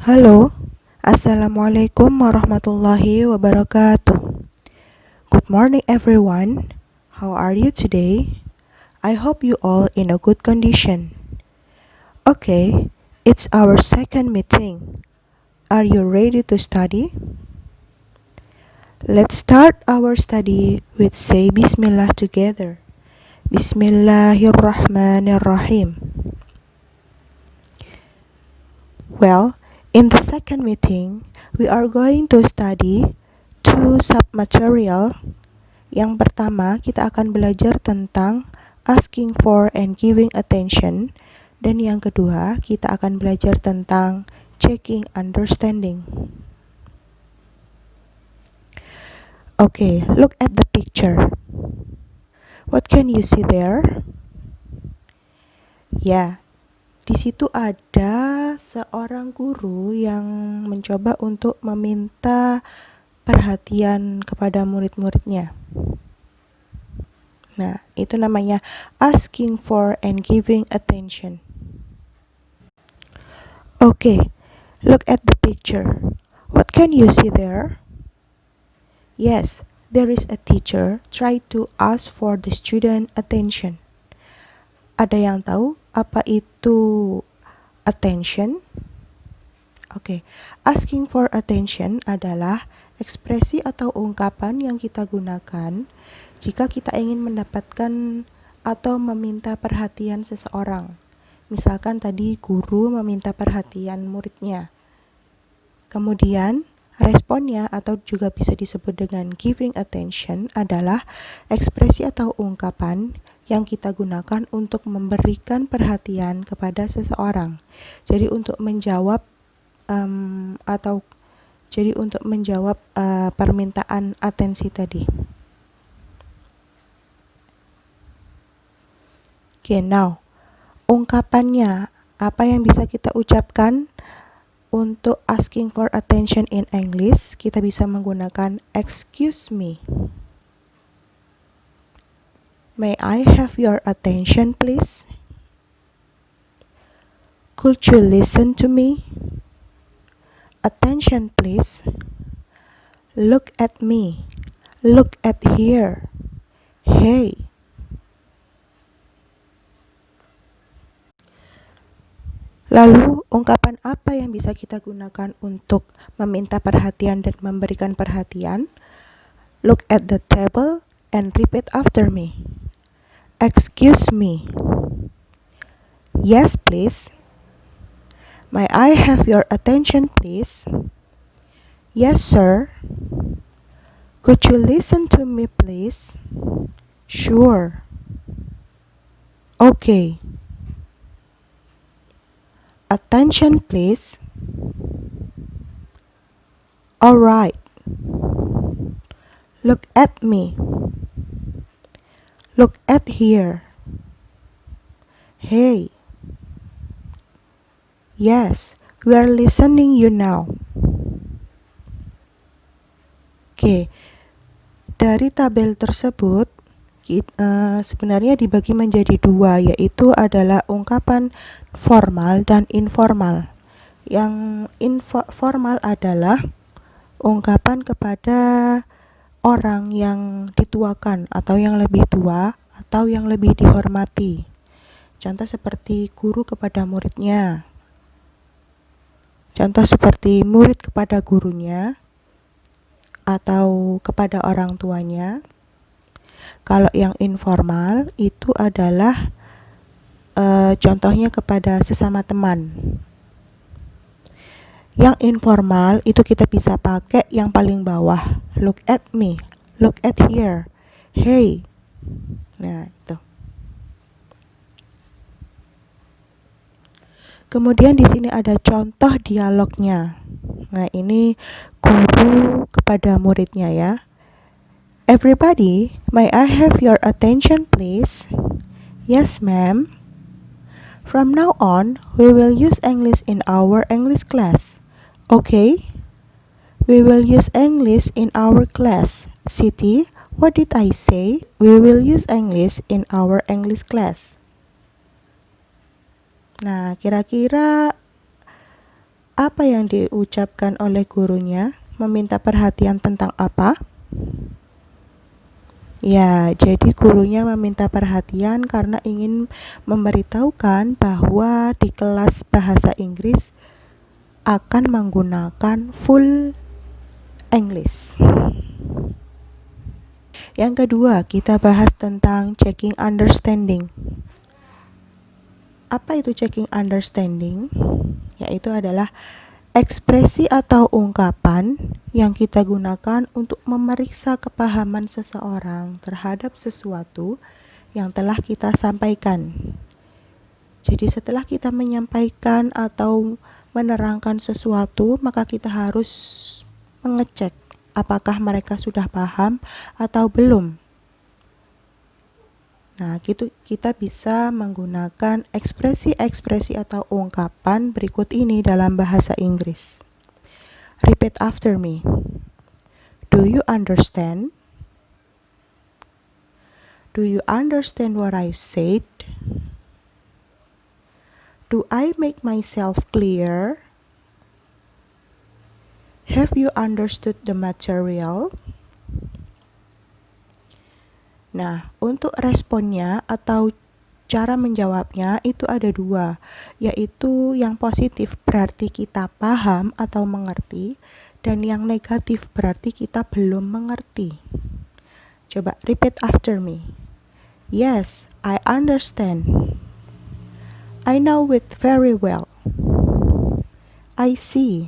Halo, Assalamualaikum warahmatullahi wabarakatuh. Good morning everyone. How are you today? I hope you all in a good condition. Okay, it's our second meeting. Are you ready to study? Let's start our study with say Bismillah together. Bismillahirrahmanirrahim. Well, in the second meeting, we are going to study two submaterial. Yang pertama, kita akan belajar tentang asking for and giving attention. Dan yang kedua, kita akan belajar tentang checking understanding. Okay, look at the picture. What can you see there? Ya, di situ ada seorang guru yang mencoba untuk meminta perhatian kepada murid-muridnya. Nah, itu namanya asking for and giving attention. Okay, look at the picture. What can you see there? Yes, there is a teacher try to ask for the student attention. Ada yang tahu apa itu attention? Oke, asking for attention adalah ekspresi atau ungkapan yang kita gunakan jika kita ingin mendapatkan atau meminta perhatian seseorang. Misalkan tadi guru meminta perhatian muridnya. Kemudian responnya atau juga bisa disebut dengan giving attention adalah ekspresi atau ungkapan yang kita gunakan untuk memberikan perhatian kepada seseorang. Jadi untuk menjawab permintaan atensi tadi. Okay, now ungkapannya apa yang bisa kita ucapkan untuk asking for attention in English? Kita bisa menggunakan excuse me. May I have your attention please? Could you listen to me? Attention please. Look at me. Look at here. Hey. Lalu, ungkapan apa yang bisa kita gunakan untuk meminta perhatian dan memberikan perhatian? Look at the table and repeat after me. Excuse me. Yes, please. May I have your attention, please? Yes, sir. Could you listen to me, please? Sure. Okay. Attention, please. All right. Look at me. Look at here. Hey. Yes, we are listening you now. Oke, dari tabel tersebut sebenarnya dibagi menjadi dua, yaitu adalah ungkapan formal dan informal. Yang formal adalah ungkapan kepada orang yang dituakan atau yang lebih tua atau yang lebih dihormati. Contoh seperti guru kepada muridnya. Contoh seperti murid kepada gurunya atau kepada orang tuanya. Kalau yang informal itu adalah contohnya kepada sesama teman. Yang informal itu kita bisa pakai yang paling bawah. Look at me, look at here, hey. Nah, itu. Kemudian di sini ada contoh dialognya. Nah, ini guru kepada muridnya ya. Everybody, may I have your attention please? Yes, ma'am. From now on, we will use English in our English class. Okay? We will use English in our class. Siti, what did I say? We will use English in our English class. Nah, kira-kira Apa yang diucapkan oleh gurunya? Meminta perhatian tentang apa? Ya, jadi gurunya meminta perhatian karena ingin memberitahukan bahwa di kelas bahasa Inggris akan menggunakan full English. Yang kedua, kita bahas tentang checking understanding. Apa itu checking understanding? Yaitu adalah ekspresi atau ungkapan yang kita gunakan untuk memeriksa kepahaman seseorang terhadap sesuatu yang telah kita sampaikan. Jadi setelah kita menyampaikan atau menerangkan sesuatu, maka kita harus mengecek apakah mereka sudah paham atau belum. Nah, kita bisa menggunakan ekspresi-ekspresi atau ungkapan berikut ini dalam bahasa Inggris. Repeat after me. Do you understand? Do you understand what I've said? Do I make myself clear? Have you understood the material? Nah, untuk responnya atau cara menjawabnya itu ada dua, yaitu yang positif berarti kita paham atau mengerti, dan yang negatif berarti kita belum mengerti. Coba repeat after me. Yes, I understand. I know it very well. I see.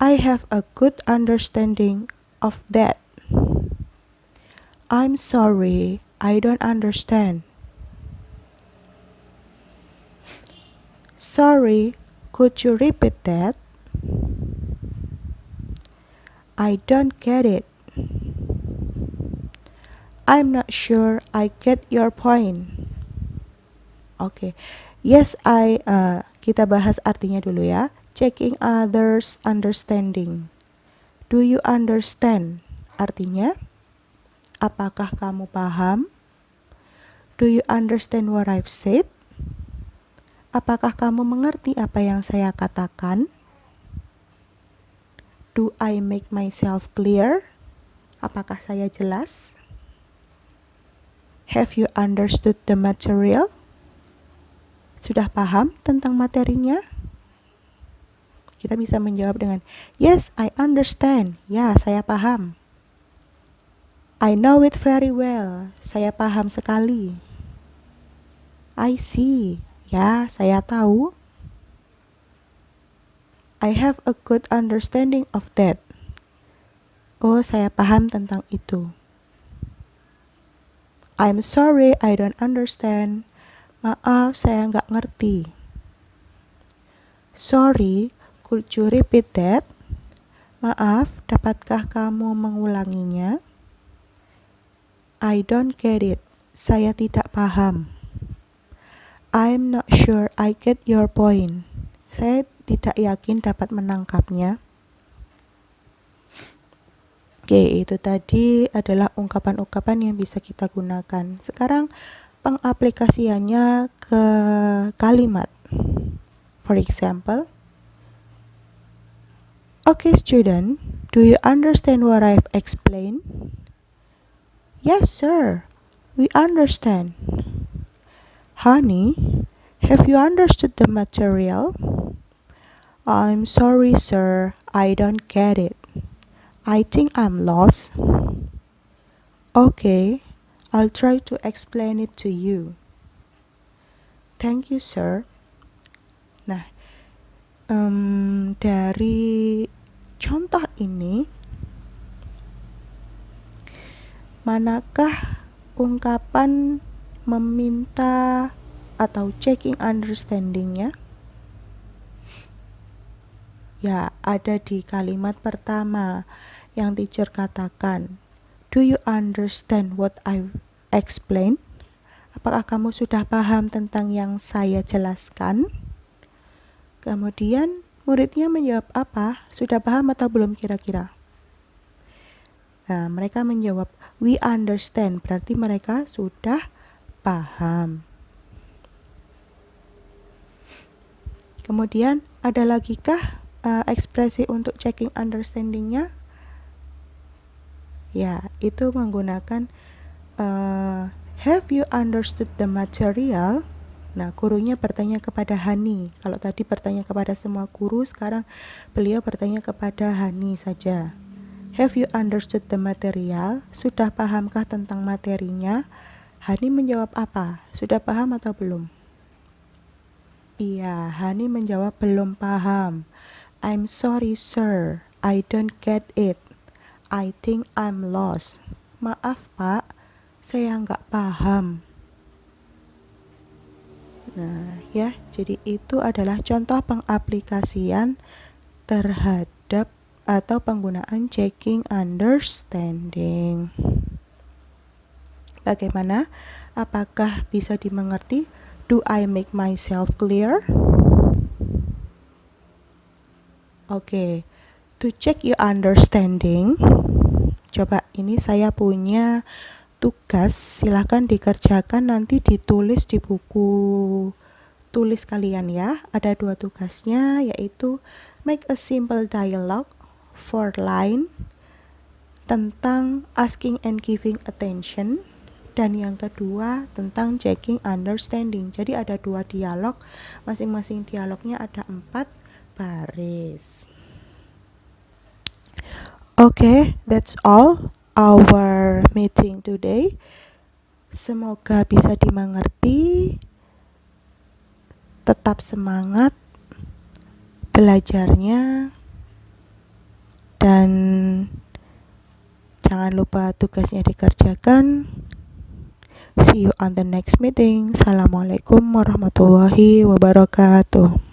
I have a good understanding of that. I'm sorry, I don't understand. Sorry, could you repeat that? I don't get it. I'm not sure I get your point. Oke. Yes, kita bahas artinya dulu ya. Checking others understanding. Do you understand? Artinya, apakah kamu paham? Do you understand what I've said? Apakah kamu mengerti apa yang saya katakan? Do I make myself clear? Apakah saya jelas? Have you understood the material? Sudah paham tentang materinya? Kita bisa menjawab dengan yes, I understand. Ya, saya paham. I know it very well. Saya paham sekali. I see. Ya, saya tahu. I have a good understanding of that. Oh, saya paham tentang itu. I'm sorry, I don't understand. Maaf, saya nggak ngerti. Sorry, could you repeat that? Maaf, dapatkah kamu mengulanginya? I don't get it. Saya tidak paham. I'm not sure I get your point. Saya tidak yakin dapat menangkapnya. Oke, itu tadi adalah ungkapan-ungkapan yang bisa kita gunakan. Sekarang pengaplikasiannya ke kalimat. For example, okay student, do you understand what I've explained? Yes sir, we understand. Honey, have you understood the material? I'm sorry sir, I don't get it. I think I'm lost. Okay, I'll try to explain it to you. Thank you sir. Nah, dari contoh ini, manakah ungkapan meminta atau checking understanding-nya? Ya, ada di kalimat pertama yang teacher katakan. Do you understand what I've explained? Apakah kamu sudah paham tentang yang saya jelaskan? Kemudian muridnya menjawab apa? Sudah paham atau belum kira-kira? Nah, mereka menjawab, we understand, berarti mereka sudah paham. Kemudian, Ada lagi kah ekspresi untuk checking understanding-nya? Ya, itu menggunakan have you understood the material? Nah, gurunya bertanya kepada Hani. Kalau tadi bertanya kepada semua guru, sekarang beliau bertanya kepada Hani saja. Have you understood the material? Sudah pahamkah tentang materinya? Hani menjawab apa? Sudah paham atau belum? Iya, Hani menjawab belum paham. I'm sorry, sir. I don't get it. I think I'm lost. Maaf, Pak. Saya nggak paham. Nah, ya, jadi itu adalah contoh pengaplikasian terhadap atau penggunaan checking understanding. Bagaimana? Apakah bisa dimengerti? Do I make myself clear? Oke. To check your understanding, coba ini saya punya tugas, silahkan dikerjakan, nanti ditulis di buku tulis kalian ya. Ada 2 tugasnya, yaitu make a simple dialogue for line tentang asking and giving attention, dan yang kedua tentang checking understanding. Jadi ada 2 dialog, masing-masing dialognya ada 4 baris. Okay, that's all our meeting today. Semoga bisa dimengerti. Tetap semangat belajarnya, dan jangan lupa tugasnya dikerjakan. See you on the next meeting. Assalamualaikum warahmatullahi wabarakatuh.